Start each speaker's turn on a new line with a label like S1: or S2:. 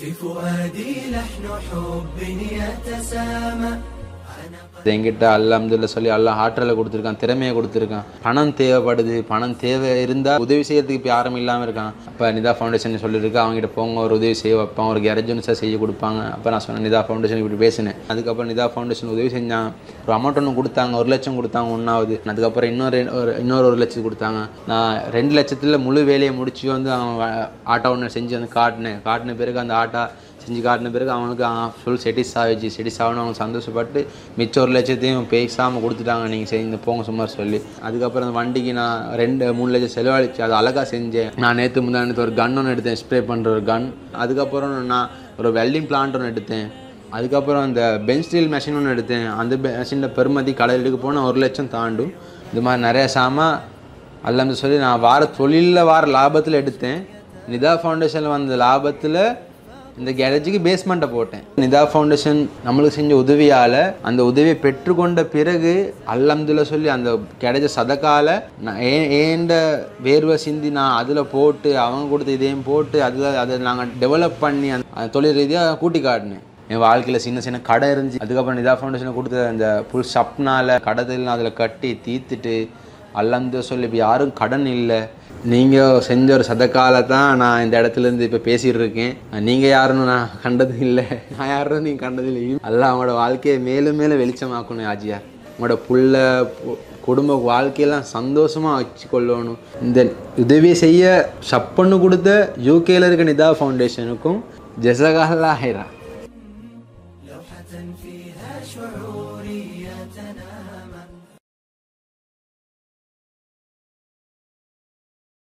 S1: في فؤادي لحن حب يتسامى.
S2: என்கிட்ட அல்ஹம்துலில்லாஹ் சொல்லி அல்லாஹ் ஆற்றலை கொடுத்துருக்கான், திறமையை கொடுத்துருக்கான். பணம் தேவைப்படுது, பணம் தேவை இருந்தால் உதவி செய்யறதுக்கு இப்போ யாரும் இல்லாமல் இருக்கான். அப்போ நிதா ஃபவுண்டேஷன் சொல்லியிருக்கு, அவங்ககிட்ட போங்க, ஒரு உதவி செய்ய வைப்பான், ஒரு கேரேஜ் செய்ய கொடுப்பாங்க. அப்போ நான் சொன்னேன் நிதா ஃபவுண்டேஷன் இப்படி பேசினேன். அதுக்கப்புறம் நிதா ஃபவுண்டேஷன் உதவி செஞ்சாங்க, ஒரு அமௌண்ட் ஒன்று கொடுத்தாங்க, 1 லட்சம் கொடுத்தாங்க ஒன்றாவது. அதுக்கப்புறம் இன்னொரு 1 லட்சம் கொடுத்தாங்க. நான் 2 லட்சத்தில் முழு வேலையை முடிச்சு வந்து அவன் ஆட்டோ ஒன்று செஞ்சு வந்து காட்டின பிறகு அந்த ஆட்டோ செஞ்சு காட்டின பிறகு அவனுக்கு ஃபுல் செட்டிஸ் ஆகணும். அவங்க சந்தோஷப்பட்டு மிச்சம் 1 லட்சத்தையும் பேசாமல் கொடுத்துட்டாங்க, நீங்கள் செய்து போங்க சும்மா சொல்லி. அதுக்கப்புறம் அந்த வண்டிக்கு நான் 2-3 லட்சம் செலவழிச்சு அதை அழகாக செஞ்சேன். நான் நேற்று முந்தானத்து ஒரு கன் ஒன்று எடுத்தேன், ஸ்ப்ரே பண்ணுற ஒரு கன். அதுக்கப்புறம் நான் ஒரு வெல்டிங் பிளான்ட் ஒன்று எடுத்தேன். அதுக்கப்புறம் அந்த பெஞ்ச் ஸ்டீல் மெஷின் ஒன்று எடுத்தேன். அந்த மெஷினில் பெருமதி கடையிலுக்கு போனால் 1 லட்சம் தாண்டும். இது மாதிரி நிறைய அல்லாம சொல்லி நான் தொழிலில் லாபத்தில் எடுத்தேன். நிதா ஃபவுண்டேஷனில் வந்த லாபத்தில் இந்த கேரேஜுக்கு பேஸ்மெண்ட்டை போட்டேன். நிதா ஃபவுண்டேஷன் நம்மளுக்கு செஞ்ச உதவியால் அந்த உதவியை பெற்றுக்கொண்ட பிறகு அல்ஹம்துலில்லாஹ் சொல்லி அந்த கேரேஜை சதக்கால நான் ஏண்ட வேர்வை சிந்தி நான் அதில் போட்டு அவங்க கொடுத்த இதையும் போட்டு அதை நாங்கள் டெவலப் பண்ணி அந்த தொழில் ரீதியாக கூட்டி காட்டினேன். என் வாழ்க்கையில் சின்ன கடை இருந்துச்சு. அதுக்கப்புறம் நிதா ஃபவுண்டேஷனை கொடுத்த அந்த புல் ஷப்னால் கடத்தில் அதில் கட்டி தீர்த்துட்டு அல்ஹம்துலில்லாஹ் சொல்லி இப்போ யாரும் கடன் இல்லை. நீங்கள் செஞ்ச ஒரு சதக்கால தான் நான் இந்த இடத்துலேருந்து இப்போ பேசிகிட்டு இருக்கேன். நீங்கள் யாருன்னு நான் கண்டது இல்லை, நான் யாருன்னு நீங்கள் கண்டது இல்லை. அல்லாஹ் அவங்களோட வாழ்க்கையை மேலும் மேலும் வெளிச்சமாக்கணும். ஆஜியார் உங்களோட புள்ள குடும்ப வாழ்க்கையெல்லாம் சந்தோஷமாக வச்சு கொள்ளணும். இந்த உதவி செய்ய ஷப் பண்ணு கொடுத்த யூகேல இருக்க நிதா ஃபவுண்டேஷனுக்கும் ஜஸாக்கல்லாஹ் ஹைரா.